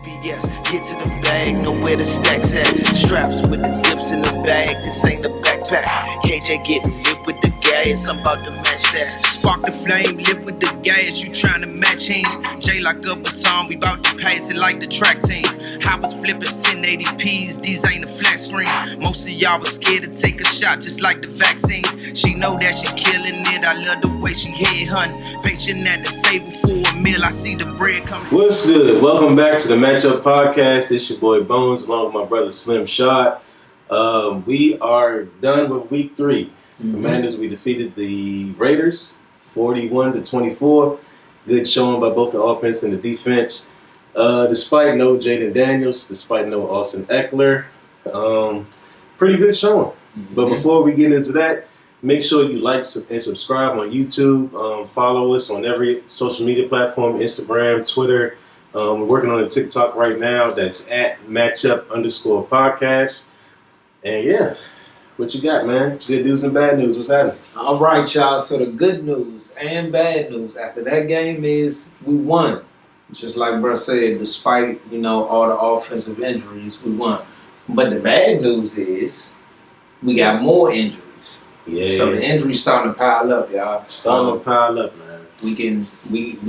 GPS, get to the bag, know where the stacks at. Straps with the zips in the bag, this ain't a backpack. KJ getting lit with the gas, I'm about to match that. Spark the flame, lit with the gas, you tryna match him. J like a baton, we bout to pass it like the track team. I was flipping 1080p's, these ain't a flat screen. Most of y'all was scared to take a shot just like the vaccine. She know that she killing it, I love the way she head hunting. Patient at the table for a meal, I see the bread coming. What's good? Welcome back to the Matchup Podcast. It's your boy Bones along with my brother Slim Shot. We are done with week 3. Commanders, we defeated the Raiders 41-24. Good showing by both the offense and the defense. Despite no Jaden Daniels, despite no Austin Eckler. Pretty good showing. But before we get into that, make sure you like and subscribe on YouTube. Follow us on every social media platform, Instagram, Twitter. We're working on a TikTok right now that's at matchup_podcast. And yeah, what you got, man? Good news and bad news. What's happening? All right, y'all. So the good news and bad news after that game is we won. Just like Bruh said, despite, all the offensive injuries, we won. But the bad news is we got more injuries. Yeah. So the injuries starting to pile up, y'all. Starting to pile up, man. We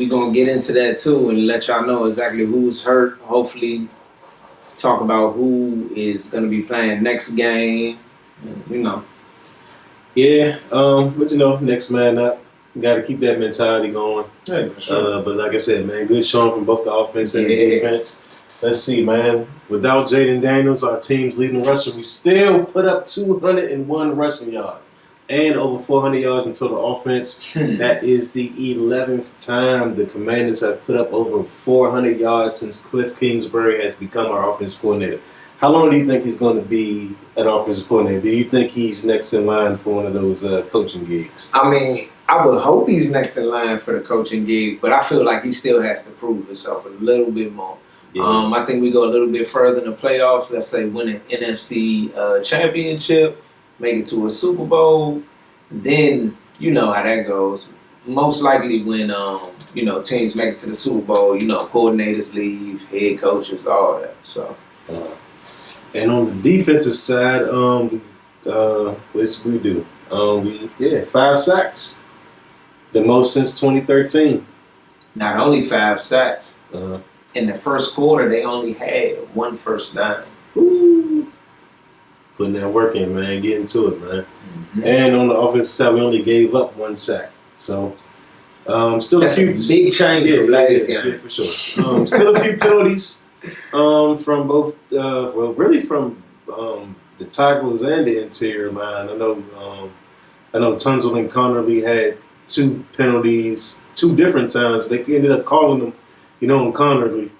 gonna get into that too and let y'all know exactly who's hurt. Hopefully, talk about who is gonna be playing next game. Yeah. But next man up. Got to keep that mentality going. Yeah, for sure. But like I said, man, good showing from both the offense and the defense. Let's see, man. Without Jaden Daniels, our team's leading rusher, we still put up 201 rushing yards and over 400 yards in total offense. That is the 11th time the Commanders have put up over 400 yards since Cliff Kingsbury has become our offensive coordinator. How long do you think he's going to be an offensive coordinator? Do you think he's next in line for one of those coaching gigs? I mean, I would hope he's next in line for the coaching gig, but I feel like he still has to prove himself a little bit more. Yeah. I think we go a little bit further in the playoffs. Let's say win an NFC championship, make it to a Super Bowl. Then you know how that goes. Most likely when teams make it to the Super Bowl, coordinators leave, head coaches, all that. So. And on the defensive side, what did we do? 5 sacks. The most since 2013. Not only 5 sacks. In the first quarter, they only had 1 first down. Ooh. Putting that work in, man. Getting to it, man. And on the offensive side, we only gave up 1 sack. So, still That's a few big change from last game. Yeah, for sure. Still a few penalties from both, from the tackles and the interior line. I know Tunzel and Connerly had 2 penalties 2 different times. They ended up calling them, on Connerly.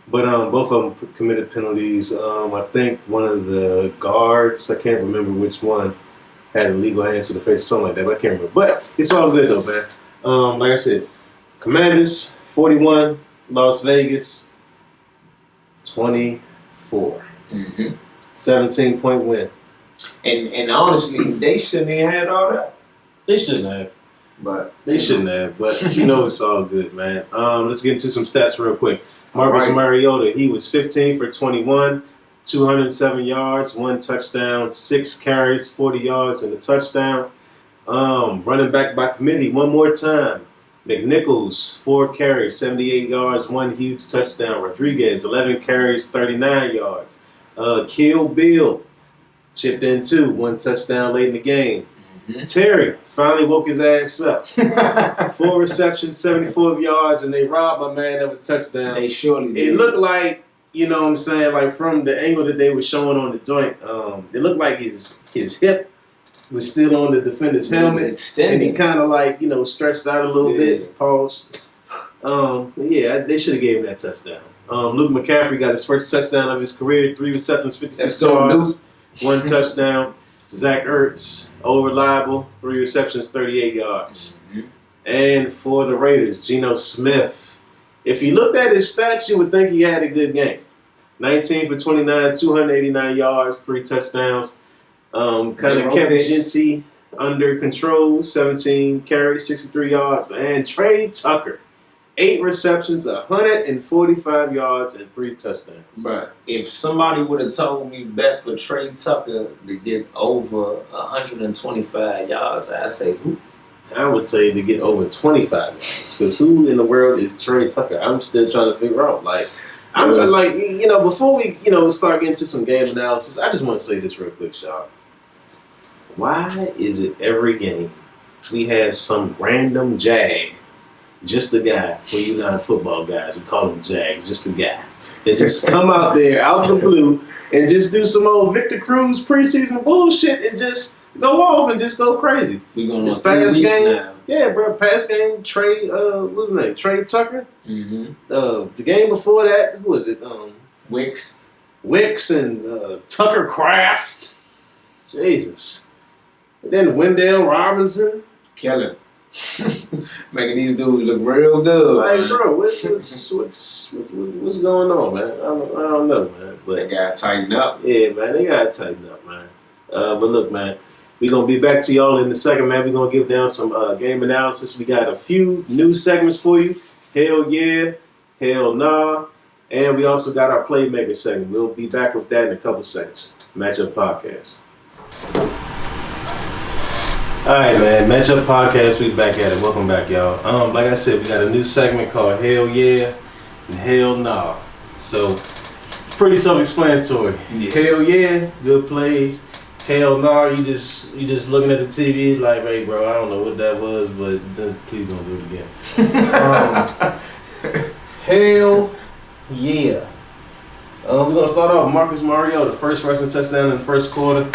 But both of them committed penalties. I think one of the guards, I can't remember which one, had illegal hands to the face or something like that, but I can't remember. But it's all good though, man. Like I said, Commanders 41, Las Vegas 24. 17-point win. And honestly, they shouldn't have had all that. They shouldn't have. But it's all good, man. Let's get into some stats real quick. Marcus Mariota, he was 15 for 21, 207 yards, 1 touchdown, 6 carries, 40 yards, and a touchdown. Running back by committee one more time. McNichols, 4 carries, 78 yards, 1 huge touchdown. Rodriguez, 11 carries, 39 yards. Kill Bill chipped in 2, 1 touchdown late in the game. Terry finally woke his ass up. 4 receptions, 74 yards, and they robbed my man of a touchdown. They surely did. It looked like, like from the angle that they were showing on the joint, it looked like his hip was still on the defender's helmet. And he kind of stretched out a little bit, paused. They should have gave him that touchdown. Luke McCaffrey got his first touchdown of his career, 3 receptions, 56 yards, 1 touchdown. Zach Ertz, reliable, 3 receptions, 38 yards. And for the Raiders, Geno Smith. If you looked at his stats, you would think he had a good game. 19 for 29, 289 yards, 3 touchdowns. Kind of kept Genty under control, 17 carries, 63 yards. And Trey Tucker 8 receptions, 145 yards, and 3 touchdowns. But if somebody would have told me bet for Trey Tucker to get over 125 yards, I'd say who? I would say to get over 25 yards. Because who in the world is Trey Tucker? I'm still trying to figure out. I'm like, before we, start getting to some game analysis, I just want to say this real quick, Shaw. Why is it every game we have some random jag, just a guy, for you non-football guys, we call him Jags, just a guy, that just come out there out of the blue and just do some old Victor Cruz preseason bullshit and just go off and just go crazy. We're going this on 3 weeks game now. Yeah, bro, past game, Trey, what's his name? Trey Tucker. Mm-hmm. The game before that, who was it? Wicks and Tucker Kraft. Jesus. And then Wendell Robinson. Kellen. Making these dudes look real good. Like, man. bro, what's going on, man? I don't know, man. But They gotta tighten up. yeah, man, they gotta tighten up, man. But look, man, we're gonna be back to y'all in a second, man. We're gonna give down some game analysis. We got a few new segments for you. Hell yeah, hell nah. And we also got our playmaker segment. We'll be back with that in a couple seconds. Matchup Podcast. All right, man. Matchup Podcast. We back at it. Welcome back, y'all. Like I said, we got a new segment called Hell Yeah and Hell Nah. So, pretty self-explanatory. Yeah. Hell yeah, good plays. Hell nah, you just looking at the TV like, hey, bro, I don't know what that was, but please don't do it again. Hell yeah. We're gonna start off Marcus Mariota, the first rushing touchdown in the first quarter.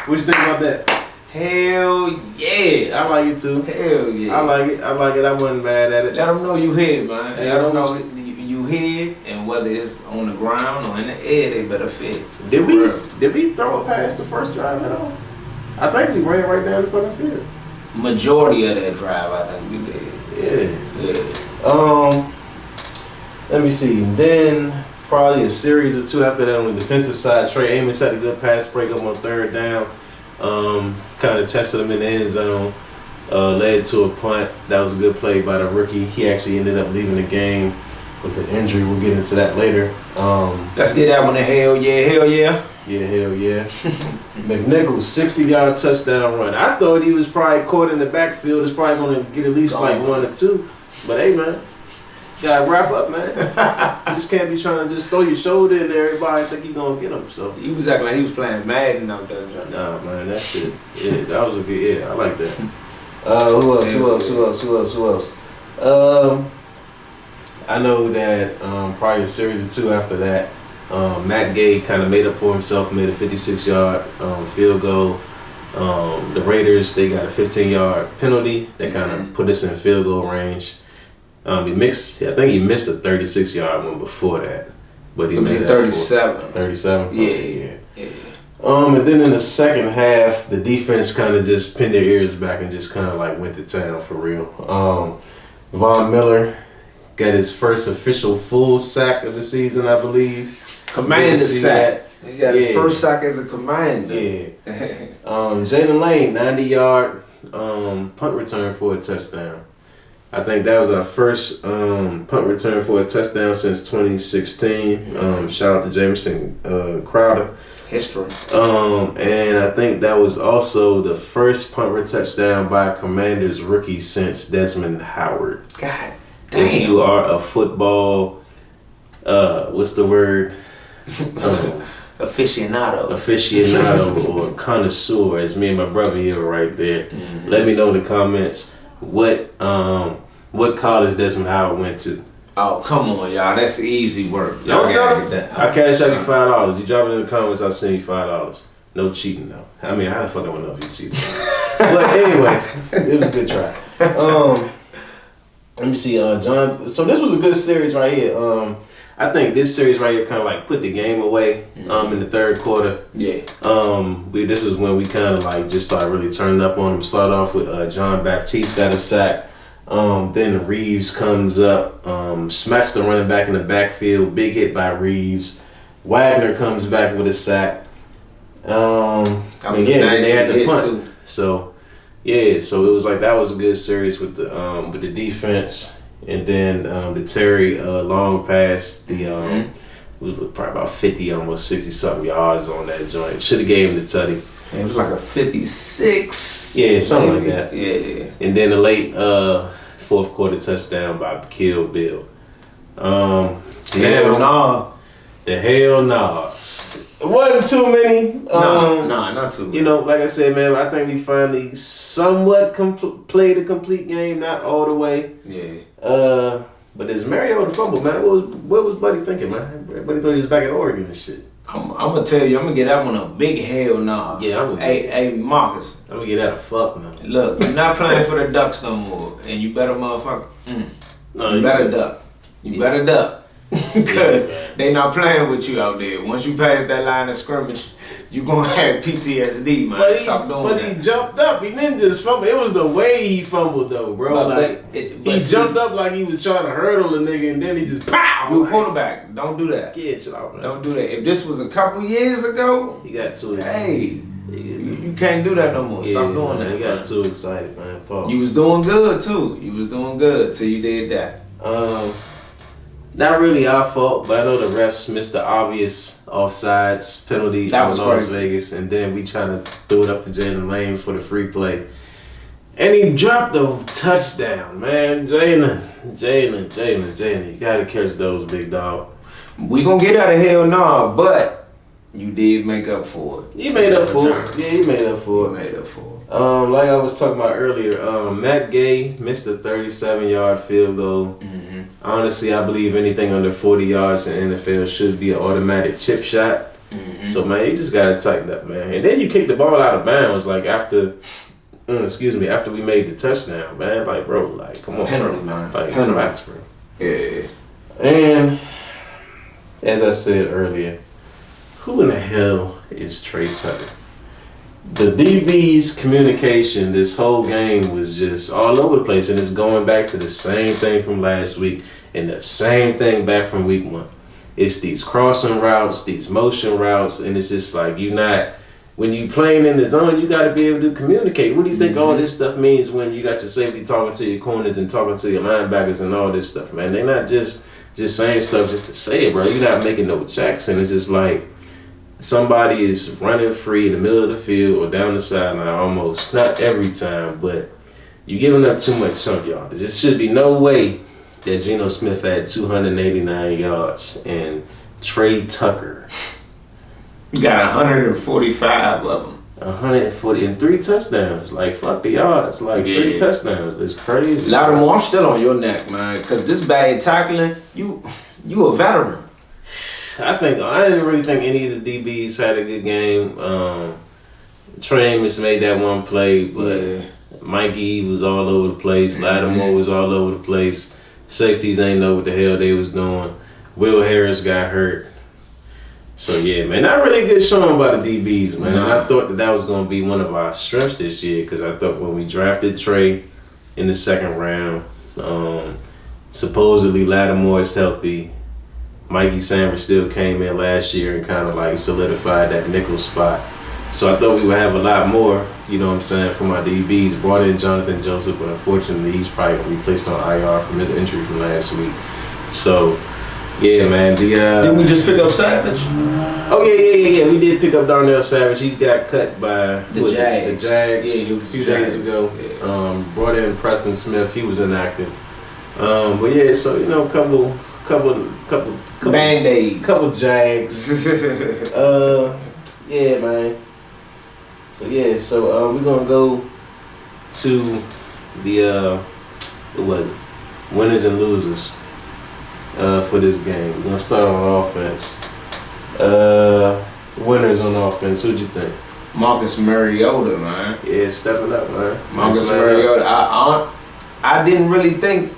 What you think about that? Hell yeah. I like it too. Hell yeah. I like it. I wasn't mad at it. Let them know you here, man. Hey, Let them know you here, and whether it's on the ground or in the air, they better fit. Did we throw a pass the first drive at all? I think we ran right down in front of the field. Majority of that drive, I think we did. Yeah. Let me see. Then probably a series or two after that on the defensive side. Trey Amos had a good pass breakup on third down. Kind of tested him in the end zone. Led to a punt. That was a good play by the rookie. He actually ended up leaving the game with an injury. We'll get into that later. Let's get that one a hell yeah, hell yeah. Yeah, hell yeah. McNichols, 60-yard touchdown run. I thought he was probably caught in the backfield. He's probably going to get at least like 1 or 2. But hey, man, gotta wrap up, man. You just can't be trying to just throw your shoulder in there. Everybody think you're going to get him. So He was acting like he was playing Madden out there. nah, man, that shit. Yeah, that was a good. Yeah, I like that. Who else? I know that probably a series or two after that, Matt Gay kind of made up for himself, made a 56-yard field goal. The Raiders, they got a 15-yard penalty that kind of put us in field goal range. I think he missed a 36-yard one before that, but he made 37. 37. Yeah. And then in the second half, the defense kind of just pinned their ears back and just kind of like went to town for real. Von Miller got his first official full sack of the season, I believe. Commander sack. He got his first sack as a commander. Yeah. Jalen Lane, 90-yard punt return for a touchdown. I think that was our first punt return for a touchdown since 2016. Shout out to Jameson Crowder. History. And I think that was also the first punt return touchdown by a Commanders rookie since Desmond Howard. God damn. If you are a football, what's the word? Aficionado or connoisseur, as me and my brother here are right there. Mm-hmm. Let me know in the comments what college Desmond Howard went to. Oh, come on, y'all. That's easy work. Y'all got that. I cash out you $5. You drop it in the comments, I'll send you $5. No cheating though. I mean, how the fuck I would know if you cheated? But anyway, it was a good try. Let me see, John. So this was a good series right here. I think this series right here kind of like put the game away in the third quarter. Yeah. This is when we kind of like just started really turning up on them. Start off with John Baptiste got a sack. Then Reeves comes up, smacks the running back in the backfield. Big hit by Reeves. Wagner comes back with a sack. They had the punt. Too. So it was like that was a good series with the defense. And then the Terry long pass, the was probably about 50, almost 60 something yards on that joint. Should have gave him the tutty. It was like a 56. Yeah, something like that. Yeah. And then the late fourth quarter touchdown by Kill Bill. Hell no. The hell no. It wasn't too many. Not too many. You know, like I said, man, I think we finally somewhat played a complete game, not all the way. Yeah. But there's Mariota fumble, man. What was Buddy thinking, man? Buddy thought he was back in Oregon and shit. I'm gonna tell you, I'm gonna get that one a big hell no. Yeah, Hey, Marcus. I'm gonna get that a fuck no. Look, you're not playing for the Ducks no more, and you better motherfucker. No, you better duck. You better duck. Because they not playing with you out there. Once you pass that line of scrimmage, you gonna have PTSD, man. Stop doing that. But he jumped up. He didn't just fumble. It was the way he fumbled, though, bro. He jumped up like he was trying to hurdle the nigga, and then he just pow. You a quarterback. Don't do that. Yeah, chill out, man. Don't do that. If this was a couple years ago, he got too excited. Hey, you can't do that no more. Stop doing that. He got too excited, man. Pause. You was doing good too. You was doing good till you did that. Not really our fault, but I know the refs missed the obvious offsides penalty in Las Vegas, and then we trying to throw it up to Jalen Lane for the free play. And he dropped a touchdown, man. Jalen, you gotta catch those, big dog. We gonna get out of hell now, but you did make up for it. You made up for it. Yeah, you made up for it. You made up for it. Like I was talking about earlier, Matt Gay missed a 37-yard field goal. Honestly, I believe anything under 40 yards in the NFL should be an automatic chip shot. So, man, you just got to tighten up, man. And then you kick the ball out of bounds, like after we made the touchdown, man. Like, bro, like, come on. Penalty, man. Like, relax, bro. Yeah. And, as I said earlier, who in the hell is Trey Tucker? The DB's communication this whole game was just all over the place, and it's going back to the same thing from last week and the same thing back from week 1. It's these crossing routes, these motion routes, and it's just like when you playing in the zone, you got to be able to communicate. What do you think all this stuff means when you got your safety talking to your corners and talking to your linebackers and all this stuff, man? They're not just saying stuff just to say it, bro. You're not making no checks, and it's just like somebody is running free in the middle of the field or down the sideline almost. Not every time, but you're giving up too much chunk yardage. There should be no way that Geno Smith had 289 yards and Trey Tucker got 145 of them. 140 and 3 touchdowns. Like, fuck the yards. Like, 3 touchdowns. It's crazy. Lattimore, I'm still on your neck, man, because this bad tackling, you a veteran. I didn't really think any of the DBs had a good game. Trey Amos made that one play, but Mikey was all over the place. Lattimore was all over the place. Safeties ain't know what the hell they was doing. Will Harris got hurt. So, yeah, man, not really good showing by the DBs, man. And I thought that was going to be one of our strengths this year because I thought when we drafted Trey in the 2nd round, supposedly Lattimore is healthy. Mikey Sanders still came in last year and kind of like solidified that nickel spot. So I thought we would have a lot more, you know what I'm saying, from our DBs. Brought in Jonathan Joseph, but unfortunately he's probably going to be placed on IR from his injury from last week. So, yeah, man. Didn't we just pick up Savage? Oh, yeah. We did pick up Darnell Savage. He got cut by the Jags. A few days ago. Yeah. Brought in Preston Smith. He was inactive. But, yeah, so, you know, couple Band-Aids. Couple Jags. Yeah, man. So we're gonna go to the winners and losers for this game. We're gonna start on offense. Winners on offense. Who'd you think? Marcus Mariota, man. Yeah, stepping up, man. Marcus Mariota. I didn't really think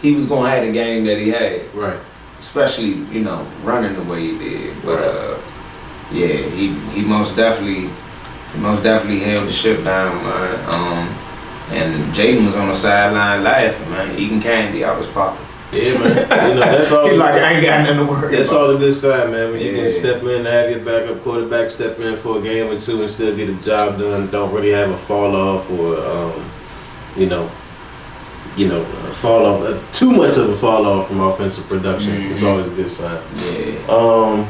he was gonna have the game that he had. Right. Especially, you know, running the way he did. But yeah, he most definitely held the ship down, man. And Jaden was on the sideline laughing, man, eating candy out his pocket. Yeah, man. You know, that's all. He's like, I ain't got nothing to worry That's about. all a good sign, man. When you can step in and have your backup quarterback step in for a game or two and still get the job done. Don't really have a fall off or, you know, fall off, too much of a fall off from offensive production. It's always a good sign. Yeah.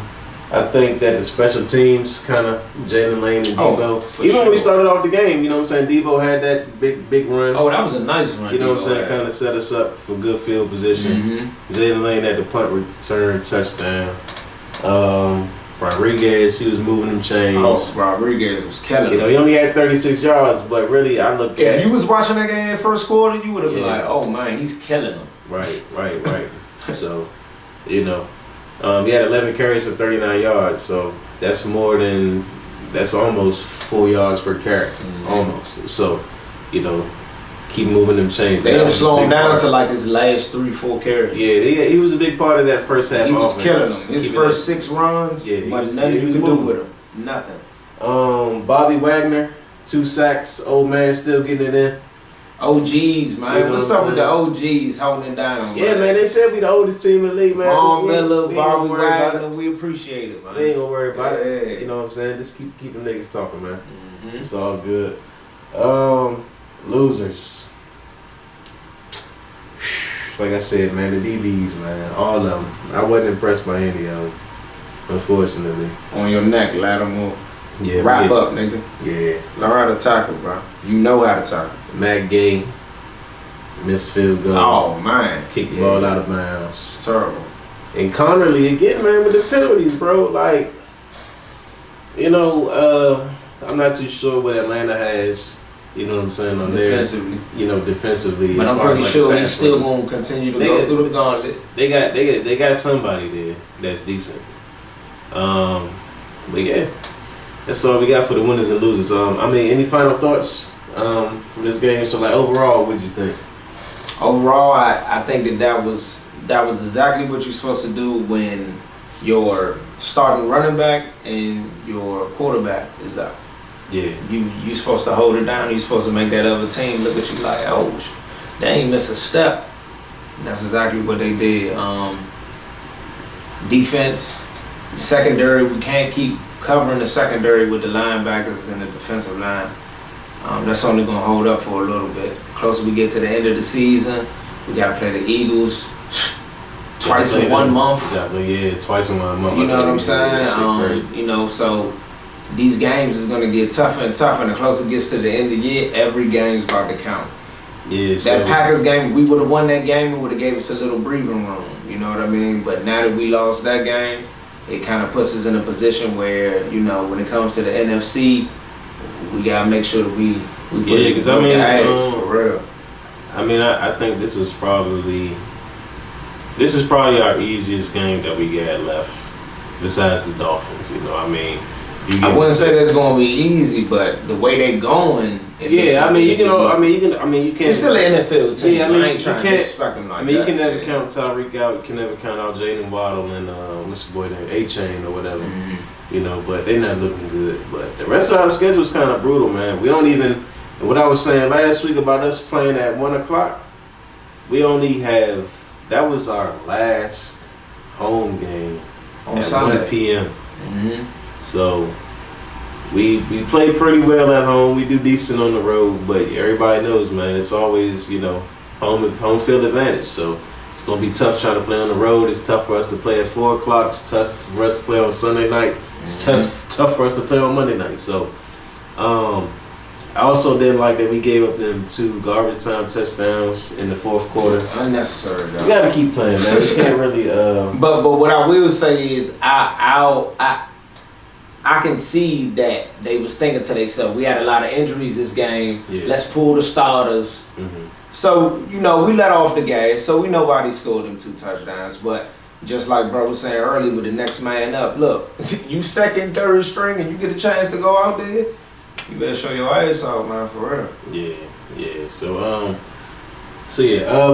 I think that the special teams kind of Jalen Lane and Debo. Even sure. when we started off the game, you know what I'm saying? Debo had that big run. Oh, that was a nice run. You know what I'm saying? Kind of set us up for good field position. Jalen Lane had the punt return touchdown. Rodriguez, he was moving them chains. Oh, Rodriguez was killing. He only had 36 yards, but really, I look at. If you was watching that game in the first quarter, you would have been like, "Oh man, he's killing them." Right. So, he had 11 carries for 39 yards. So that's almost 4 yards per carry, almost. So, keep moving them chains. They didn't slow him down to like his last 3-4 carries. Yeah, he was a big part of that first half. He was offense. killing them. His first 6 runs, nothing you could do with him. Nothing. Bobby Wagner, 2 sacks. Old man still getting it in. OGs, man. What's up with the OGs holding it down? Yeah, man. They said we the oldest team in the league, man. Vaughn Miller, Bobby Wagner, we appreciate it, man. We ain't gonna worry about it. You know what I'm saying? Just keep them niggas talking, man. It's all good. Losers. Like I said, man, the DBs, man, all of them. I wasn't impressed by any of them, unfortunately. On your neck, Lattimore. Yeah, wrap up, nigga. Yeah. Learn how to tackle, bro. You know how to tackle. Matt Gay, missed field goal. Oh, man. Kicked the ball out of bounds. It's terrible. And Connerly again, man, with the penalties, bro. Like, I'm not too sure what Atlanta has. You know what I'm saying on defensively. Defensively. But I'm pretty sure he's still gonna continue to go through the gauntlet. They got somebody there that's decent. But yeah, that's all we got for the winners and losers. Any final thoughts from this game? So like overall, what did you think? Overall, I think that was exactly what you're supposed to do when your starting running back and your quarterback is up. Yeah. You supposed to hold it down. You're supposed to make that other team look at you like, oh, they ain't miss a step. And that's exactly what they did. Defense, secondary, we can't keep covering the secondary with the linebackers and the defensive line. That's only going to hold up for a little bit. The closer we get to the end of the season, we got to play the Eagles twice in 1 month. Yeah, twice in 1 month. You know what I'm saying? So these games is going to get tougher and tougher, and the closer it gets to the end of the year, every game's about to count. Yeah, that Packers game, we would have won that game, it would have gave us a little breathing room, you know what I mean? But now that we lost that game, it kind of puts us in a position where, when it comes to the NFC, we got to make sure that we put the ass for real. I think this is probably our easiest game that we got left, besides the Dolphins, I wouldn't say that's going to be easy, but the way they going, you can. It's still an NFL team. Yeah, I ain't trying to disrespect them like that. You can never count Tyreek out. You can never count out Jalen Waddle and what's the boy name, A-Chain or whatever. But they're not looking good. But the rest of our schedule is kind of brutal, man. We don't even. What I was saying last week about us playing at 1:00, we only have. That was our last home game on at Sunday. 1 p.m. So we play pretty well at home. We do decent on the road, but everybody knows, man, it's always, home field advantage. So it's gonna be tough trying to play on the road. It's tough for us to play at 4:00. It's tough for us to play on Sunday night. It's tough for us to play on Monday night. So I also didn't like that we gave up them 2 garbage time touchdowns in the fourth quarter. Unnecessary, though. You gotta keep playing, man. You can't really. But what I will say is I can see that they was thinking to themselves, we had a lot of injuries this game. Yeah. Let's pull the starters. So, we let off the gas. So we know why they scored them 2 touchdowns. But just like bro was saying earlier with the next man up, look, you second, third string and you get a chance to go out there, you better show your ass out, man, for real. Yeah. So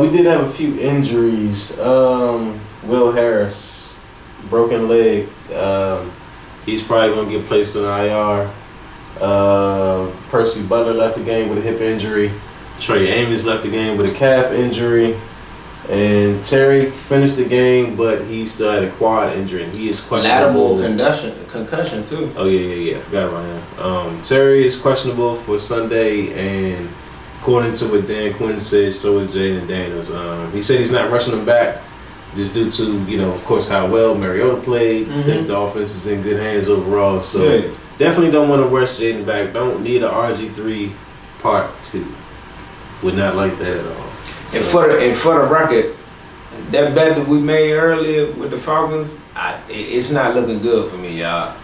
we did have a few injuries. Will Harris, broken leg. He's probably going to get placed on IR. Percy Butler left the game with a hip injury. Trey Amos left the game with a calf injury. And Terry finished the game, but he still had a quad injury, and he is questionable. Lateral concussion too. Oh, yeah. I forgot about him. Terry is questionable for Sunday, and according to what Dan Quinn said, so is Jaden Daniels. He said he's not rushing them back just due to, of course, how well Mariota played. I think the offense is in good hands overall. So definitely don't want to rush Jaden back. Don't need a RG3 part 2. Would not like that at all. And for the record, that bet that we made earlier with the Falcons, it's not looking good for me, y'all.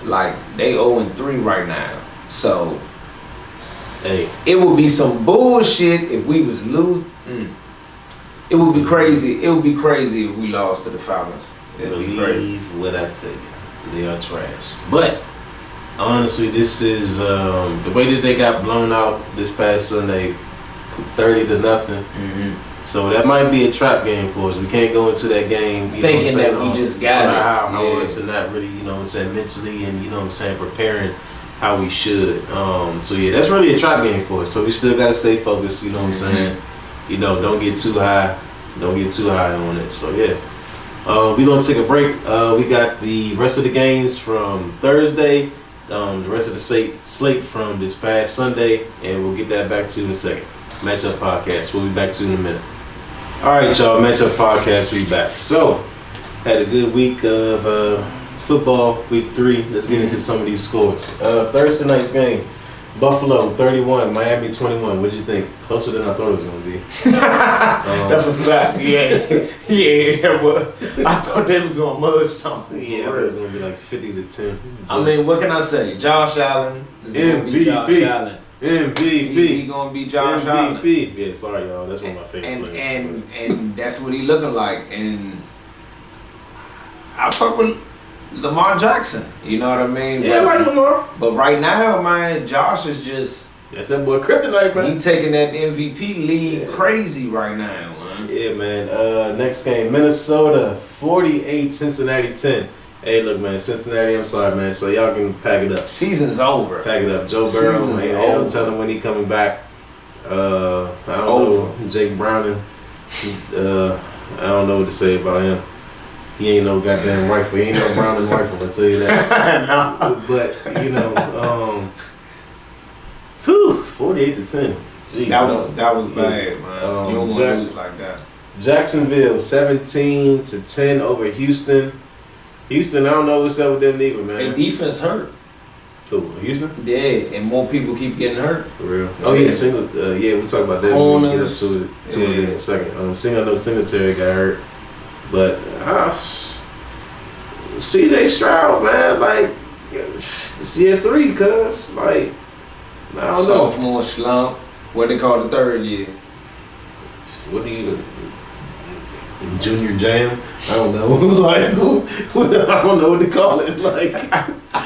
Like, they 0-3 right now. So, hey, it would be some bullshit if we was lose. It would be crazy. It would be crazy if we lost to the Falcons. It would be crazy. What I tell you, they are trash. But honestly, this is the way that they got blown out this past Sunday, 30-0. So that might be a trap game for us. We can't go into that game thinking that we just got it. And not really, mentally and preparing how we should. So yeah, that's really a trap game for us. So we still gotta stay focused. You know what I'm saying? Don't get too high. Don't get too high on it. So yeah, we're gonna take a break. We got the rest of the games from Thursday. The rest of the slate from this past Sunday, and we'll get that back to you in a second. Matchup Podcast. We'll be back to you in a minute. All right, y'all. Matchup Podcast. We back. So, had a good week of football. Week 3. Let's get into some of these scores. Thursday night's game. Buffalo 31, Miami 21. What'd you think? Closer than I thought it was going to be. That's a fact. Yeah, that was. I thought they was going to mud stomp. Yeah, I thought it was going to be like 50-10. I mean, what can I say? Josh Allen is going to be Josh Allen. MVP. He gonna be Josh Allen. MVP. Yeah, sorry y'all. That's one of my favorite players. And that's what he looking like. And I fuck with Lamar Jackson. You know what I mean? Yeah, I like Lamar. But right now, man, Josh is just. That's that boy kryptonite, man. He taking that MVP lead crazy right now, man. Yeah, man. Next game, Minnesota 48, Cincinnati 10. Hey, look, man, Cincinnati, I'm sorry, man. So y'all can pack it up. Season's over. Pack it up. Joe Burrow, ain't no telling when he coming back. I don't know. Jake Browning. I don't know what to say about him. He ain't no goddamn rifle. He ain't no Browning rifle, I'll tell you that. No. But, 48-10. Gee, that was bad, man. You don't want to lose like that. Jacksonville 17-10 over Houston. Houston, I don't know what's up with them neither, man. Their defense hurt. Who, Houston? Yeah, and more people keep getting hurt. For real? Oh yeah, we'll talk about that when we get up to it in a second. I know Singletary got hurt, but CJ Stroud, man, like it's year 3, cuz like I don't know. Sophomore slump. What they call the third year? What do you? Junior Jam? I don't know. Like, I don't know what to call it. Like, but I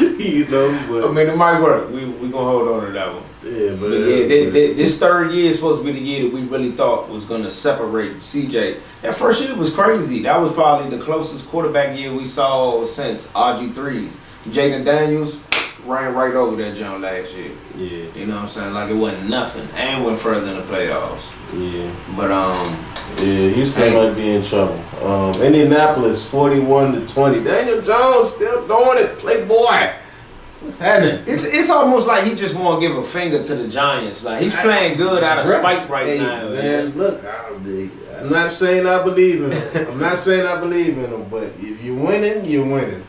mean, it might work. We gonna hold on to that one. Yeah, but this third year is supposed to be the year that we really thought was gonna separate CJ. That first year was crazy. That was probably the closest quarterback year we saw since RG3's. Jaden Daniels ran right over that jump last year. Yeah. You know what I'm saying? Like it wasn't nothing. And went further in the playoffs. Yeah. But Houston might be in trouble. Indianapolis 41-20. Daniel Jones still doing it. Playboy. What's happening? It's almost like he just want to give a finger to the Giants. Like he's playing good out of spite right now. Man, look, I'm not saying I believe in him. But if you're winning, you're winning.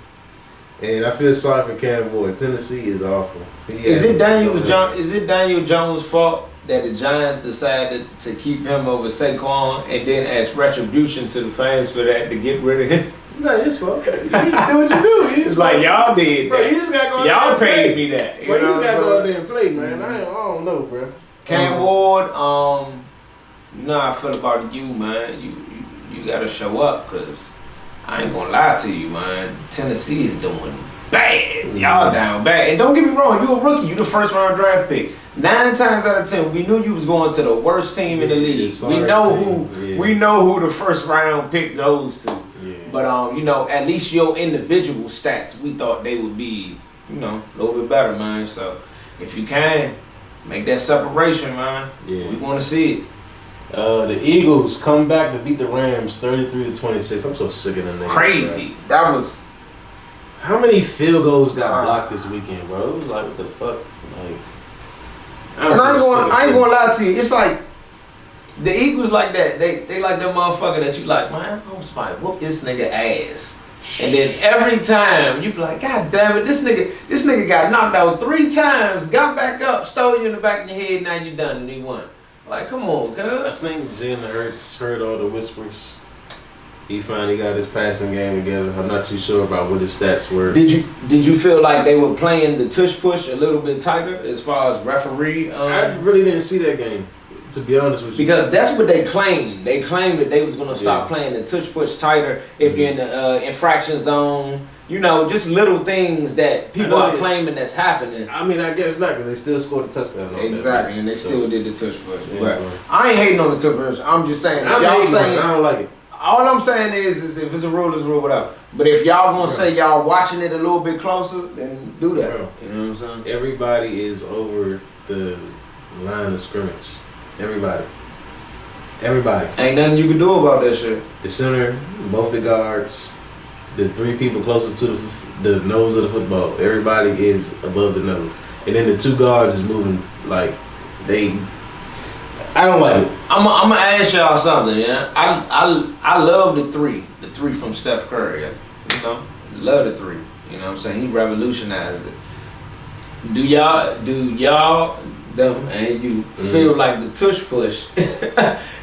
And I feel sorry for Cam Ward. Tennessee is awful. Is it Daniel Jones' fault that the Giants decided to keep him over Saquon and then as retribution to the fans for that to get rid of him? It's not his fault. You do what you do. It's like y'all did. Bro, you just gotta go out y'all there and paid play. me that. You just gotta go out there and play, man. I don't know, bro. Cam Ward, you know how I feel about you, man. You gotta show up, cause I ain't gonna lie to you, man. Tennessee is doing bad. Y'all down bad. And don't get me wrong, you a rookie. You the first round draft pick. 9 times out of 10, we knew you was going to the worst team in the league. We know who the first round pick goes to. Yeah. But at least your individual stats, we thought they would be, a little bit better, man. So if you can, make that separation, man. Yeah. We want to see it. The Eagles come back to beat the Rams 33-26. I'm so sick of them. Crazy. Bro. That was. How many field goals got blocked this weekend, bro? It was like, what the fuck? Like, And I ain't gonna lie to you. It's like the Eagles like that. They like that motherfucker that you like, man, I'm somebody whoop this nigga ass. And then every time you be like, God damn it, this nigga got knocked out 3 times, got back up, stole you in the back of your head, now you done and he won. Like, come on, cuz. I think Jalen Hurts heard all the whispers. He finally got his passing game together. I'm not too sure about what his stats were. Did you feel like they were playing the tush push a little bit tighter as far as referee? I really didn't see that game, to be honest with you. Because that's what they claimed. They claimed that they was gonna start playing the tush push tighter if you're in the infraction zone. You know, just little things that people are claiming that's happening. I mean, I guess not, because they still scored a touchdown. Exactly, and they still did the tush push. But I ain't hating on the tush push. I'm just saying, if y'all saying I don't like it. All I'm saying is if it's a rule, it's a rule, whatever. But if y'all gonna say y'all watching it a little bit closer, then do that. Bro, you know what I'm saying? Everybody is over the line of scrimmage. Everybody. Ain't nothing you can do about that shit. The center, both the guards, the 3 people closest to the nose of the football. Everybody is above the nose. And then the 2 guards is moving like they... I don't like it. I'm gonna ask y'all something, yeah. I love the 3 from Steph Curry. Yeah? You know, love the 3. You know what I'm saying? He revolutionized it. Do y'all them and you feel like the tush push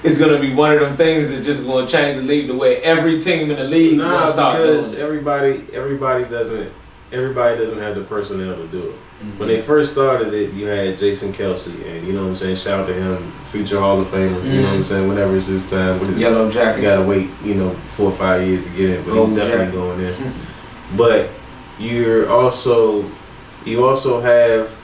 is gonna be one of them things that's just gonna change the league the way every team in the league is gonna start because doing everybody doesn't have the personnel to do it. When they first started it, you had Jason Kelsey, and you know what I'm saying, shout out to him, future Hall of Famer, you know what I'm saying, whenever it's his time. Yellow jacket. You gotta wait, 4 or 5 years to get in, but he's definitely going in. But you also have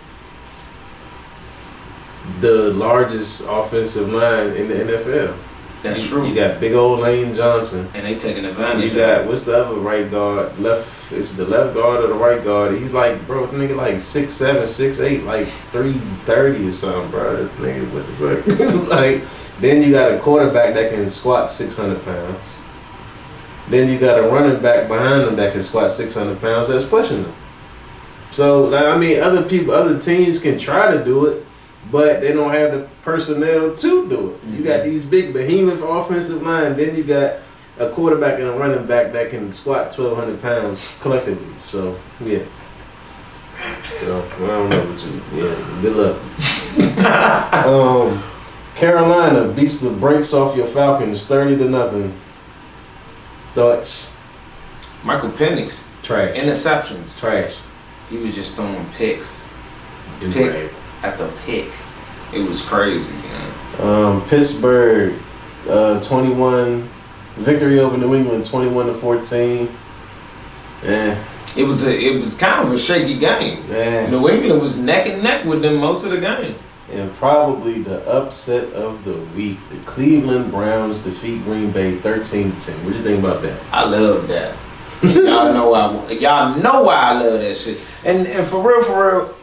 the largest offensive line in the NFL. That's true. You got big old Lane Johnson. And they taking advantage. You got, what's the other right guard? It's the left guard or the right guard. He's like, bro, nigga like 6'7", 6'8", like 330 or something, bro. That nigga, what the fuck? Like, then you got a quarterback that can squat 600 pounds. Then you got a running back behind him that can squat 600 pounds that's pushing them. So, like, I mean, other teams can try to do it, but they don't have the personnel to do it. You got these big behemoth offensive line, then you got a quarterback and a running back that can squat 1,200 pounds collectively. So, yeah. So, I don't know what you... Yeah, good luck. Carolina beats the brakes off your Falcons 30-0. Thoughts? Michael Penix. Trash. Interceptions. Trash. He was just throwing picks. Pick after pick. It was crazy, man. Pittsburgh 21 victory over New England 21-14. It was kind of a shaky game. New England was neck and neck with them most of the game. And probably the upset of the week, the Cleveland Browns defeat Green Bay 13-10. What do you think about that? I love that. y'all know why I love that shit. And for real,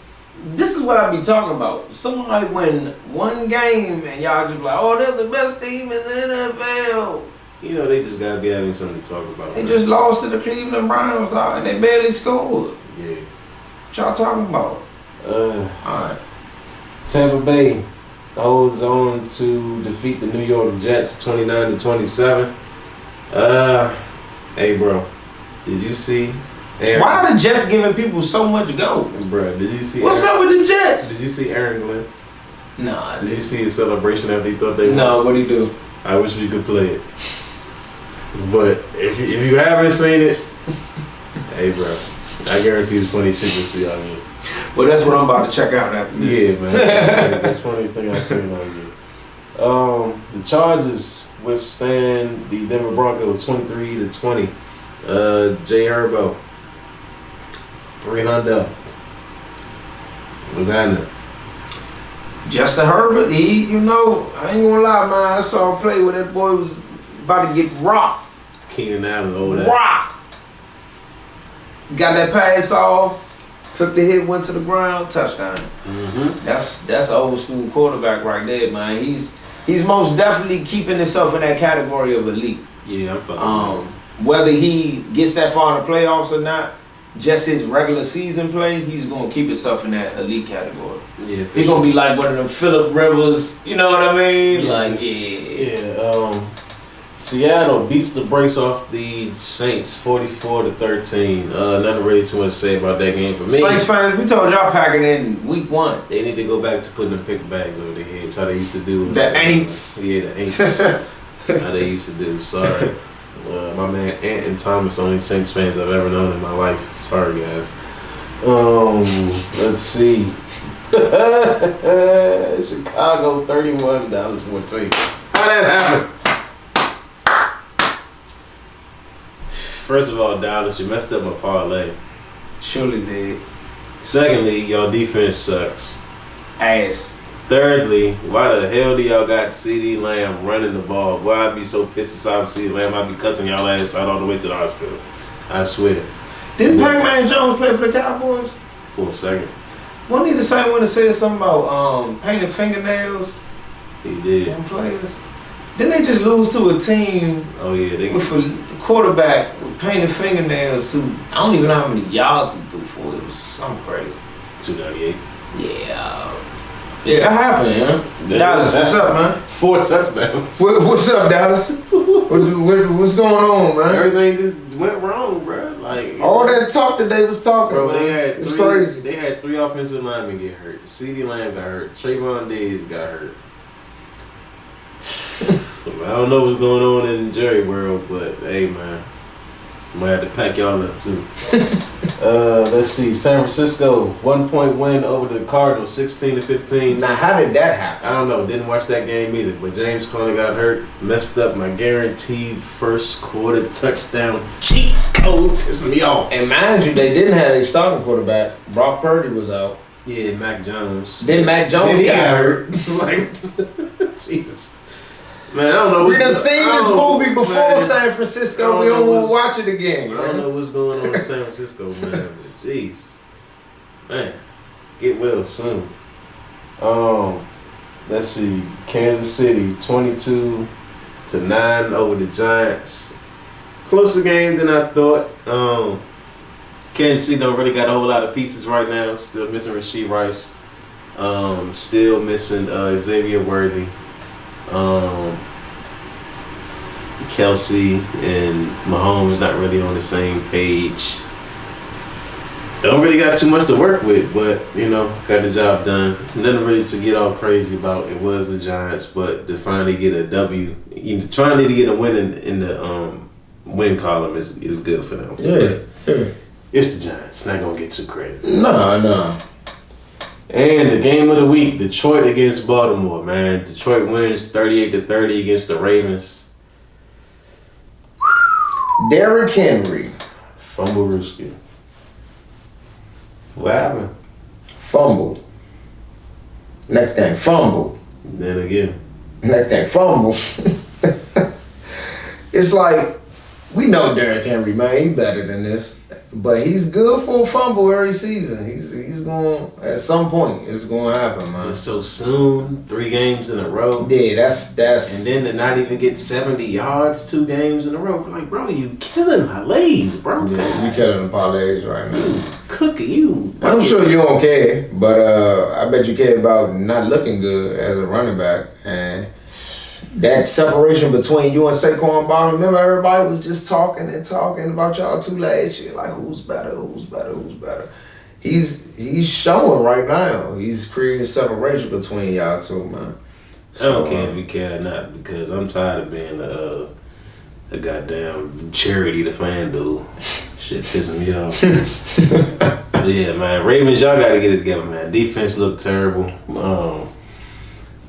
this is what I be talking about. Somebody win one game and y'all just be like, oh, they're the best team in the NFL. You know, they just gotta be having something to talk about. They just lost to the Cleveland Browns, dog, and they barely scored. Yeah. What y'all talking about? Alright. Tampa Bay holds on to defeat the New York Jets 29-27. Hey, bro, did you see? Why are the Jets giving people so much go? Bro, did you see? What's up with the Jets? Did you see Aaron Glenn? No. Did you see his celebration after he thought they won? No, what'd he do? I wish we could play it. But if you haven't seen it, hey, bro, I guarantee it's funny shit to see on you. Well, that's what I'm about to check out after this. Yeah, man. That's the funniest thing I've seen on you. The Chargers withstand the Denver Broncos 23-20. Jay Herbo, 300. What's happening? Justin Herbert, I ain't gonna lie, man. I saw him play where that boy was about to get rocked. Keenan Allen over that. Rocked. Got that pass off, took the hit, went to the ground, touchdown. Mm-hmm. That's an old school quarterback right there, man. He's most definitely keeping himself in that category of elite. Yeah, I'm fucking. Whether he gets that far in the playoffs or not, just his regular season play, he's gonna keep himself in that elite category. Yeah, he's gonna be like one of them Phillip Rivers. You know what I mean? Seattle beats the brakes off the Saints 44-13. Nothing really too much to say about that game for me. Saints fans, we told y'all packing in week 1. They need to go back to putting the pick bags over their heads, how they used to do. The Aints. Yeah, the Aints. How they used to do. Sorry. My man Ant and Thomas, only Saints fans I've ever known in my life. Sorry, guys. Let's see. Chicago 31, Dallas 14. How that happen? First of all, Dallas, you messed up my parlay. Surely did. Secondly, y'all defense sucks. Ass. Thirdly, why the hell do y'all got CeeDee Lamb running the ball? Why I'd be so pissed if I was CeeDee Lamb, I'd be cussing y'all ass out all the way to the hospital. I swear. Didn't Pac-Man Jones play for the Cowboys? For a second. Wasn't he the same one that said something about painting fingernails? He did. Them players. Didn't they just lose to a team? Oh yeah, they with a quarterback with painted fingernails who I don't even know how many yards he threw for. It was something crazy. 298. Yeah, that happened, yeah. Dallas, what's up, man? 4 touchdowns. What's up, Dallas? What's going on, man? Everything just went wrong, bro. Like all that talk that they was talking, bro. Man. It's crazy. They had 3 offensive linemen get hurt. CeeDee Lamb got hurt. Trayvon Diggs got hurt. I don't know what's going on in Jerry world, but hey, man, I might have to pack y'all up too. Let's see. San Francisco 1-point win over the Cardinals, 16-15. Now, how did that happen? I don't know. Didn't watch that game either. But James Conner got hurt, messed up my guaranteed first quarter touchdown cheat code. Pissing me off. And mind you, they didn't have a starting quarterback. Brock Purdy was out. Yeah, Mac Jones. Then Mac Jones got hurt. Like, Jesus. Man, I don't know. We done seen this movie before, San Francisco. We don't want to watch it again. I don't know what's going on in San Francisco, man. But jeez, man, get well soon. Let's see. Kansas City 22-9 over the Giants. Closer game than I thought. Kansas City don't really got a whole lot of pieces right now. Still missing Rasheed Rice. Still missing Xavier Worthy. Kelsey and Mahomes not really on the same page. Don't really got too much to work with, but you know, got the job done. Nothing really to get all crazy about. It was the Giants, but to finally get a W, trying to get a win in the win column is good for them. Yeah. It's the Giants. Not gonna get too crazy. No. And the game of the week, Detroit against Baltimore, man. Detroit wins 38-30 against the Ravens. Derrick Henry. Fumble Rooski. What happened? Fumble. Next game, fumble. Then again. Next game, fumble. It's like, we know Derrick Henry, man. He's better than this. But he's good for a fumble every season. He's going, at some point, it's going to happen, man. It's so soon, 3 games in a row. Yeah, that's. And then to not even get 70 yards 2 games in a row. Like, bro, you killing my legs, bro. Yeah, you killing the parlays right now. You cookie, you. I'm sure you don't care, but I bet you care about not looking good as a running back. And that separation between you and Saquon Barkley, remember everybody was just talking about y'all 2 last year, like who's better. He's showing right now. He's creating separation between y'all 2, man. I don't care if you care or not, because I'm tired of being a goddamn charity to FanDuel. Shit pissing me off. Yeah, man. Ravens, y'all got to get it together, man. Defense looked terrible.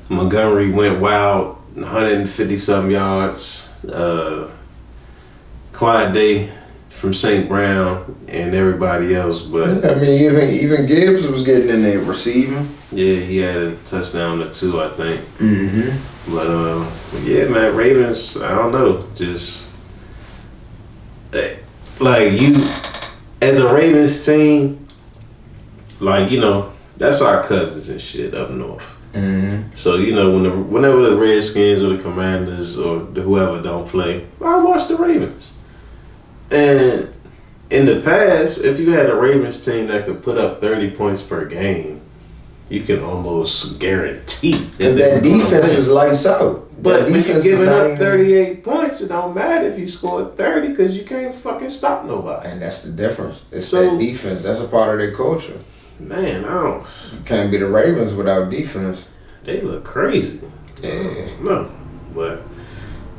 Montgomery went wild. 150-something yards. Quiet day from St. Brown and everybody else, but I mean, even Gibbs was getting in there receiving. Yeah, he had a touchdown or 2, I think. Mm-hmm. But yeah, man, Ravens. I don't know, just like you as a Ravens team, like that's our cousins and shit up north. Mm-hmm. So whenever the Redskins or the Commanders or whoever don't play, I watch the Ravens. And in the past, if you had a Ravens team that could put up 30 points per game, you can almost guarantee because that defense is lights out. But if you're giving up 38 points, it don't matter if you scored 30 because you can't fucking stop nobody. And that's the difference. It's that defense. That's a part of their culture. Man, I don't. You can't be the Ravens without defense. They look crazy. Yeah. No. But,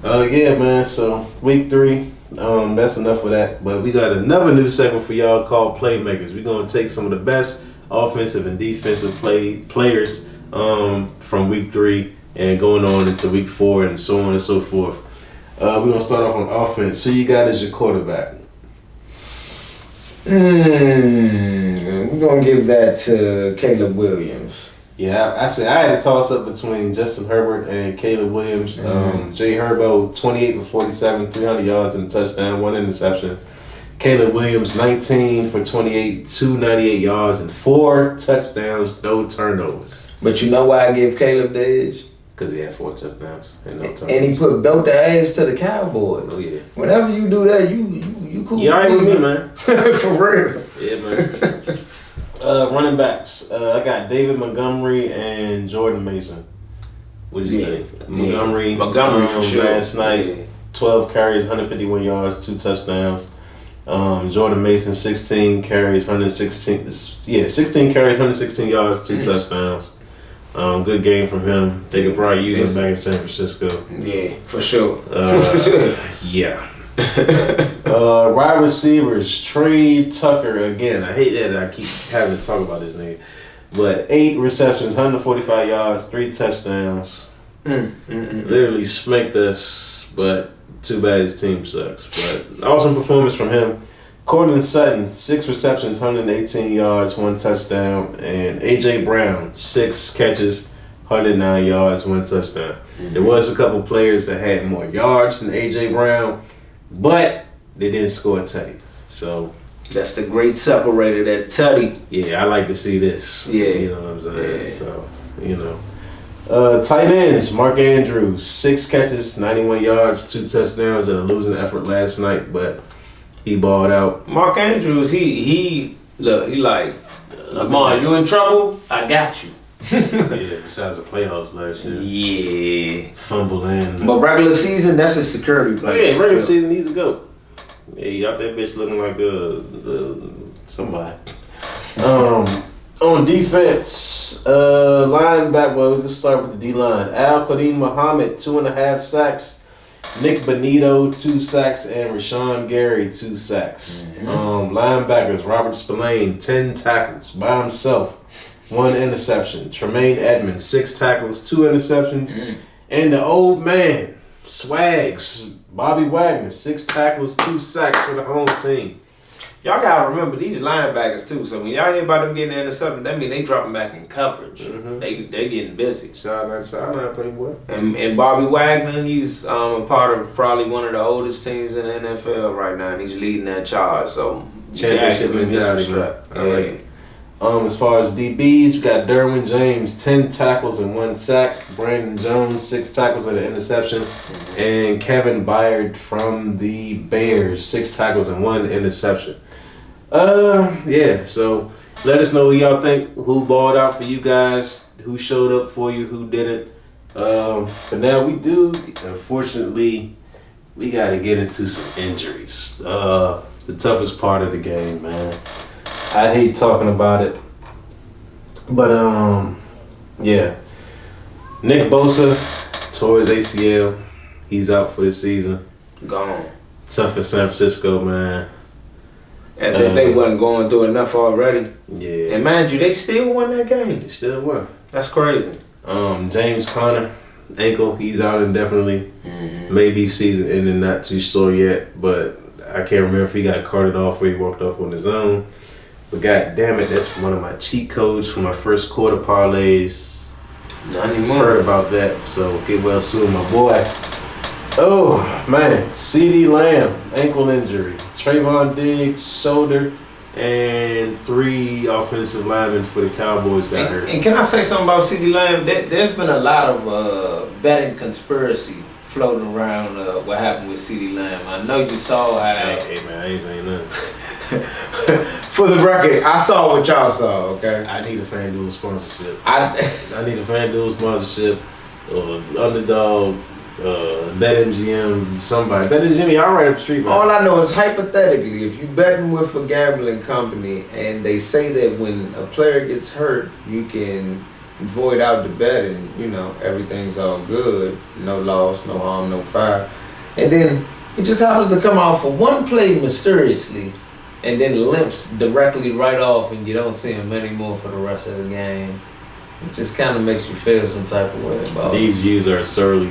yeah, man. So, week 3. That's enough of that. But we got another new segment for y'all called Playmakers. We're going to take some of the best offensive and defensive players from week 3 and going on into week 4 and so on and so forth. We're going to start off on offense. Who you got as your quarterback? We're going to give that to Caleb Williams. Yeah, I said I had to toss up between Justin Herbert and Caleb Williams. Jay Herbo, 28 for 47, 300 yards and a touchdown, 1 interception. Caleb Williams, 19 for 28, 298 yards and 4 touchdowns, no turnovers. But you know why I give Caleb the edge? Because he had 4 touchdowns and no turnovers. And he belt the ass to the Cowboys. Oh, yeah. Whenever you do that, you cool. You alright with me, man. For real. Yeah, man. Running backs. I got David Montgomery and Jordan Mason. What do you think? Montgomery for sure. Last night, 12 carries, 151 yards, 2 touchdowns. Jordan Mason, 16 carries, 16 carries, 116 yards, 2 touchdowns. Good game from him. They could probably use him back in San Francisco. Yeah, for sure. Yeah. Wide receivers, Trey Tucker. Again, I hate that I keep having to talk about this nigga. But 8 receptions, 145 yards, 3 touchdowns. Literally smacked us, but too bad his team sucks. But awesome performance from him. Cortland Sutton, 6 receptions, 118 yards, 1 touchdown. And A.J. Brown, 6 catches, 109 yards, 1 touchdown. There was a couple players that had more yards than A.J. Brown, but they didn't score tutties. So that's the great separator, that tutty. Yeah, I like to see this. Yeah. You know what I'm saying? Yeah. So, you know. Tight ends, Mark Andrews, 6 catches, 91 yards, 2 touchdowns, and a losing effort last night, but he balled out. Mark Andrews, he like, Lamar, you in trouble? I got you. Yeah, besides the playoffs last year. Yeah. Fumble in. But regular season, that's a security play. Yeah, regular season needs to go. Yeah, you got that bitch looking like somebody. On defense, linebacker, well, let's start with the D-line. Al-Qadim Muhammad, 2.5 sacks. Nick Bonito, 2 sacks. And Rashawn Gary, 2 sacks. Linebackers, Robert Spillane, 10 tackles by himself. 1 interception. Tremaine Edmonds, 6 tackles, 2 interceptions. And the old man, Swags, Bobby Wagner, 6 tackles, 2 sacks for the home team. Y'all gotta remember these linebackers too. So when y'all hear about them getting intercepted, that mean they dropping back in coverage. They getting busy. Sideline playboy. And Bobby Wagner, he's a part of probably one of the oldest teams in the NFL right now, and he's leading that charge. So championship mentality. I like it. As far as DBs, we got Derwin James, 10 tackles and 1 sack. Brandon Jones, 6 tackles and an interception. And Kevin Byard from the Bears, 6 tackles and 1 interception. Yeah, so let us know who y'all think, who balled out for you guys, who showed up for you, who didn't. But now unfortunately, we got to get into some injuries. The toughest part of the game, man. I hate talking about it, but yeah. Nick Bosa tore his ACL. He's out for the season. Gone. Tough for San Francisco, man. As if they wasn't going through enough already. Yeah. And mind you, they still won that game. They still were. That's crazy. James Conner, ankle. He's out indefinitely. Maybe season ending, not too sure yet. But I can't remember if he got carted off or he walked off on his own. But god damn it, that's one of my cheat codes for my first quarter parlays. Not anymore. Heard about that, so get well soon, my boy. Oh man, CeeDee Lamb, ankle injury. Trayvon Diggs, shoulder, and 3 offensive linemen for the Cowboys got hurt. And can I say something about CeeDee Lamb? There's been a lot of betting conspiracy floating around what happened with CeeDee Lamb. I know you saw how. Hey man, I ain't saying nothing. For the record, I saw what y'all saw. Okay. I need a FanDuel sponsorship. I need a FanDuel sponsorship. Underdog. BetMGM. Somebody. BetMGM. Y'all right up the street, man. All I know is hypothetically, if you betting with a gambling company and they say that when a player gets hurt, you can void out the bet and everything's all good, no loss, no harm, no foul, and then he just happens to come out for one play mysteriously, and then limps directly right off, and you don't see him anymore for the rest of the game. It just kind of makes you feel some type of way about it. These views are solely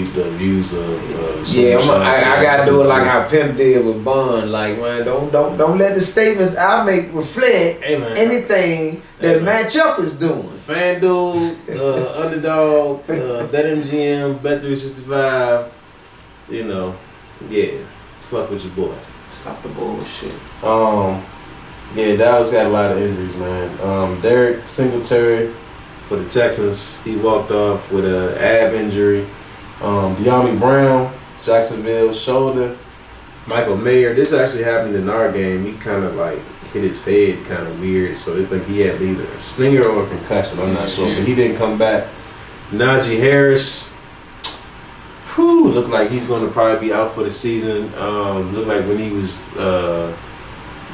the views of. I gotta do it like how Pimp did with Bun. Like, man, don't let the statements I make reflect anything that Matt Chuck is doing. FanDuel, Underdog, BetMGM, Bet365. Fuck with your boy. Stop the bullshit. Yeah, Dallas got a lot of injuries, man. Derek Singletary for the Texans, he walked off with an ab injury. De'Ami Brown, Jacksonville, shoulder. Michael Mayer, this actually happened in our game. He kind of like hit his head kind of weird, so they think he had either a stinger or a concussion. I'm not sure, but he didn't come back. Najee Harris, looked like he's going to probably be out for the season. Looked like when he was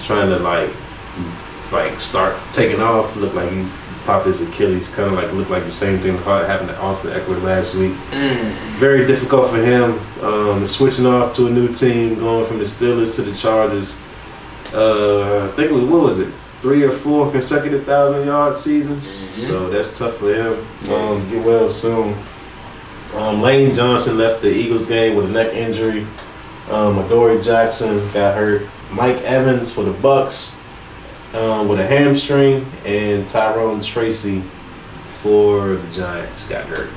trying to like start taking off, looked like he popped his Achilles. Kind of like looked like the same thing happened to Austin Eckler last week. Very difficult for him. Switching off to a new team, going from the Steelers to the Chargers. I think it was, what was it, 3 or 4 consecutive 1,000-yard seasons. So that's tough for him. Get well soon. Lane Johnson left the Eagles game with a neck injury. Adoree Jackson got hurt. Mike Evans for the Bucks with a hamstring, and Tyrone Tracy for the Giants got hurt.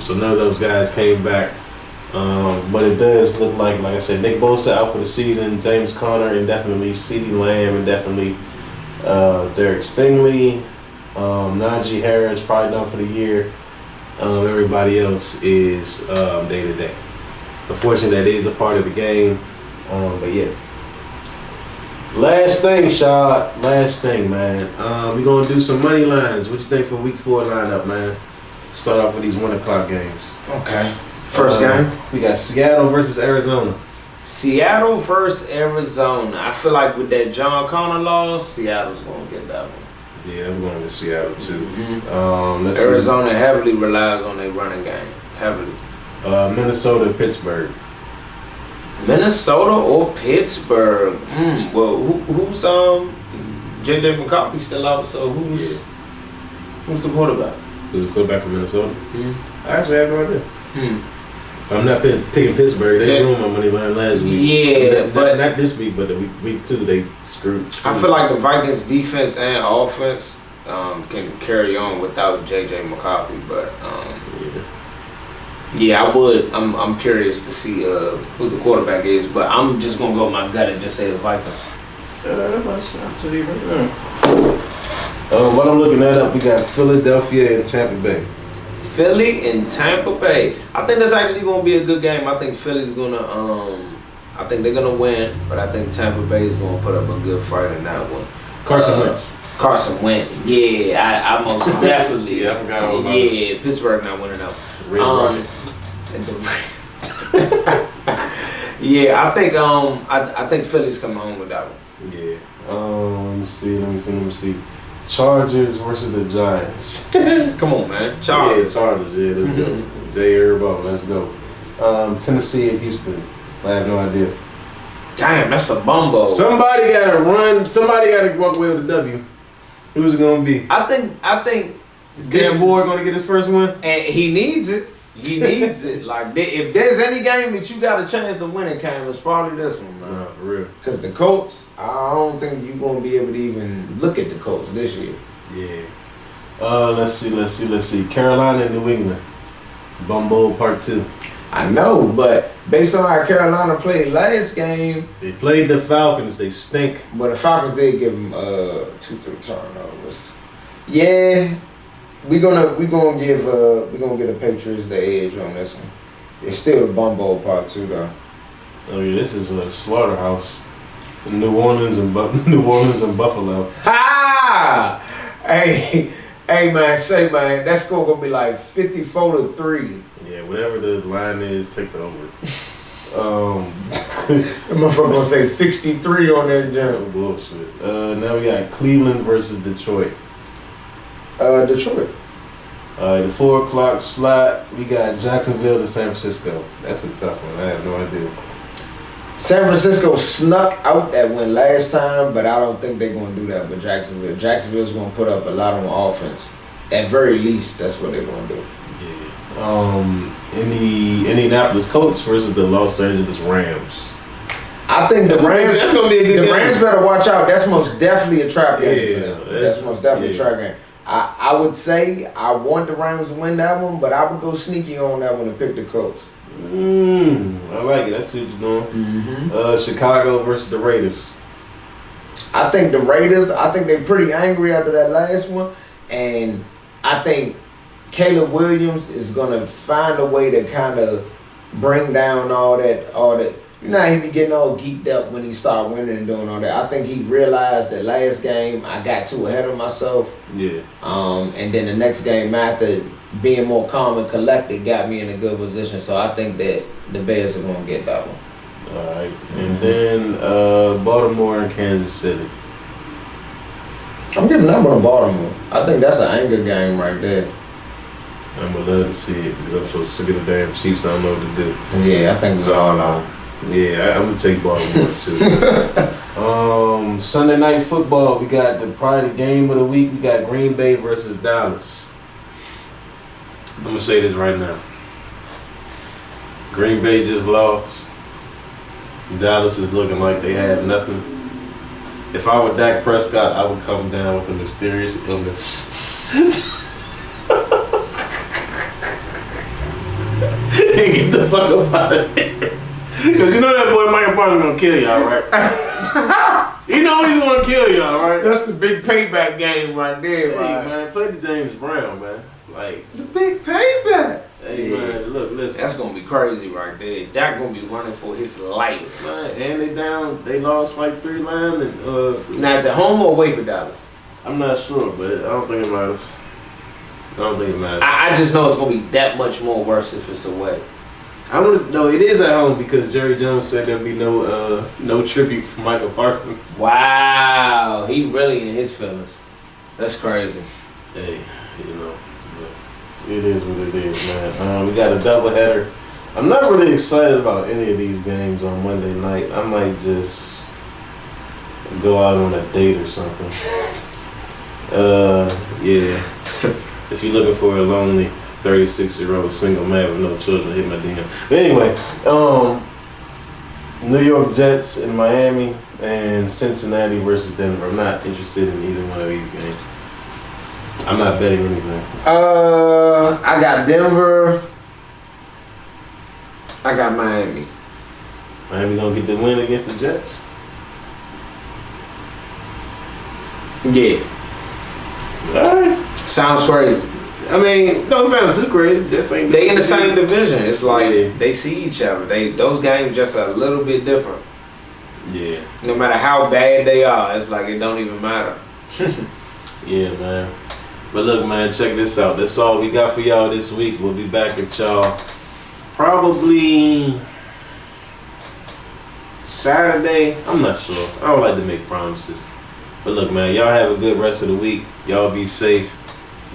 So none of those guys came back. But it does look like I said, Nick Bosa out for the season, James Conner indefinitely, CeeDee Lamb indefinitely, Derek Stingley, Najee Harris probably done for the year. Everybody else is day to day. Unfortunately, that is a part of the game. But yeah. Last thing, Shad. Last thing, man. We're going to do some money lines. What you think for week 4 lineup, man? Start off with these 1 o'clock games. Okay. First game? We got Seattle versus Arizona. Seattle versus Arizona. I feel like with that John Connor loss, Seattle's going to get that one. Yeah, I'm going with Seattle, too. Arizona heavily relies on their running game. Heavily. Minnesota, Pittsburgh. Minnesota or Pittsburgh? Well, who's JJ McCarthy still out? So who's the quarterback? Who's the quarterback for Minnesota? I actually have no idea. I'm not picking Pittsburgh. They ruined my money line last week. Yeah, but not this week, but the week 2 they screwed. I feel like the Vikings defense and offense can carry on without JJ McCarthy, but yeah, I would. I'm curious to see who the quarterback is, but I'm just gonna go with my gut and just say the Vikings. I'll tell you right now. While I'm looking that up, we got Philadelphia and Tampa Bay. Philly and Tampa Bay. I think that's actually gonna be a good game. I think Philly's gonna I think they're gonna win, but I think Tampa Bay is gonna put up a good fight in that one. Carson Wentz. Yeah, I most definitely. Yeah, I forgot all about it. Pittsburgh not winning out. Yeah, I think Philly's coming home with that one. Yeah. Let me see. Chargers versus the Giants. Come on, man. Chargers. Yeah, Chargers. Yeah, let's go. Jay Herbo, let's go. Tennessee and Houston. I have no idea. Damn, that's a bumbo. Somebody gotta run. Somebody gotta walk away with a W. Who's it gonna be? I think is Cam Boyd gonna get his first one? And he needs it. He needs it. Like, if there's any game that you got a chance of winning, Cam, it's probably this one, man. Nah, for real. Because the Colts, I don't think you're going to be able to even look at the Colts this year. Yeah. Let's see. Carolina and New England. Bumbo Part 2. I know, but based on how Carolina played last game, they played the Falcons. They stink. But the Falcons did give them 2-3 turnovers. Yeah. We're gonna get the Patriots the edge on this one. It's still the Bumbo Part 2 though. Oh yeah, this is a slaughterhouse. New Orleans and Buffalo. Ha! Hey, man, man, that score gonna be like 54-3. Yeah, whatever the line is, take the over. The motherfucker gonna say 63 on that jump. Bullshit. Now we got Cleveland versus Detroit. Detroit. The 4 o'clock slot, we got Jacksonville to San Francisco. That's a tough one. I have no idea. San Francisco snuck out that win last time, but I don't think they're going to do that with Jacksonville. Jacksonville's going to put up a lot on offense. At very least, that's what they're going to do. Yeah. In the Indianapolis Colts versus the Los Angeles Rams. I think the Rams. That's going to be a good game. The Rams better watch out. That's most definitely a trap game for them. That's most definitely a trap game. I would say I want the Rams to win that one, but I would go sneaky on that one and pick the Colts. I like it. That's what you're doing. Mm-hmm. Chicago versus the Raiders. I think the Raiders, they're pretty angry after that last one. And I think Caleb Williams is going to find a way to kind of bring down all that. You know how he be getting all geeked up when he start winning and doing all that. I think he realized that last game I got too ahead of myself. Yeah. And then the next game after, being more calm and collected got me in a good position. So I think that the Bears are going to get that one. All right. And then Baltimore and Kansas City. I'm giving that one to Baltimore. I think that's an anger game right there. I'm going to love to see it because I'm so sick of the damn Chiefs. I don't know what to do. Yeah, I think we all are. Yeah, I'm going to take Baltimore too. Sunday Night Football, we got probably the game of the week. We got Green Bay versus Dallas. I'm going to say this right now. Green Bay just lost. Dallas is looking like they have nothing. If I were Dak Prescott, I would come down with a mysterious illness. And get the fuck up out of here. Because you know that boy Michael Barnes gonna kill y'all, right? You know he's gonna kill y'all, right? That's the big payback game right there, Hey, right? man, play the James Brown, man. Like, The big payback. hey, man, look, listen. That's gonna be crazy right there. Dak gonna be running for his life. Man, and they lost like 3 linemen. Now is it home or away for Dallas? I'm not sure, but I don't think it matters. I just know it's gonna be that much more worse if it's away. I don't know. It is at home because Jerry Jones said there'll be no tribute for Michael Parsons. Wow, he really in his feelings. That's crazy. Hey, you know, it is what it is, man. We got a doubleheader. I'm not really excited about any of these games on Monday night. I might just go out on a date or something. Yeah. If you're looking for a lonely 36-year-old single man with no children, hit my DM. But anyway, New York Jets in Miami and Cincinnati versus Denver. I'm not interested in either one of these games. I'm not betting anything. I got Denver. I got Miami. Miami gonna get the win against the Jets? Yeah. Alright. Sounds crazy. I mean, don't sound too crazy. Jets ain't. They in the same division. It's like Yeah. they see each other. Those games just a little bit different. Yeah. No matter how bad they are, it's like it don't even matter. Yeah, man. But look, man, check this out. That's all we got for y'all this week. We'll be back at y'all probably Saturday. I'm not sure. I don't like to make promises. But look, man, y'all have a good rest of the week. Y'all be safe.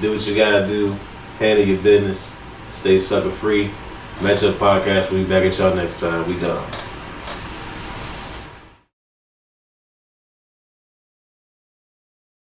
Do what you gotta do. Handle your business. Stay sucker free. Matchup Podcast. We'll be back at y'all next time. We gone.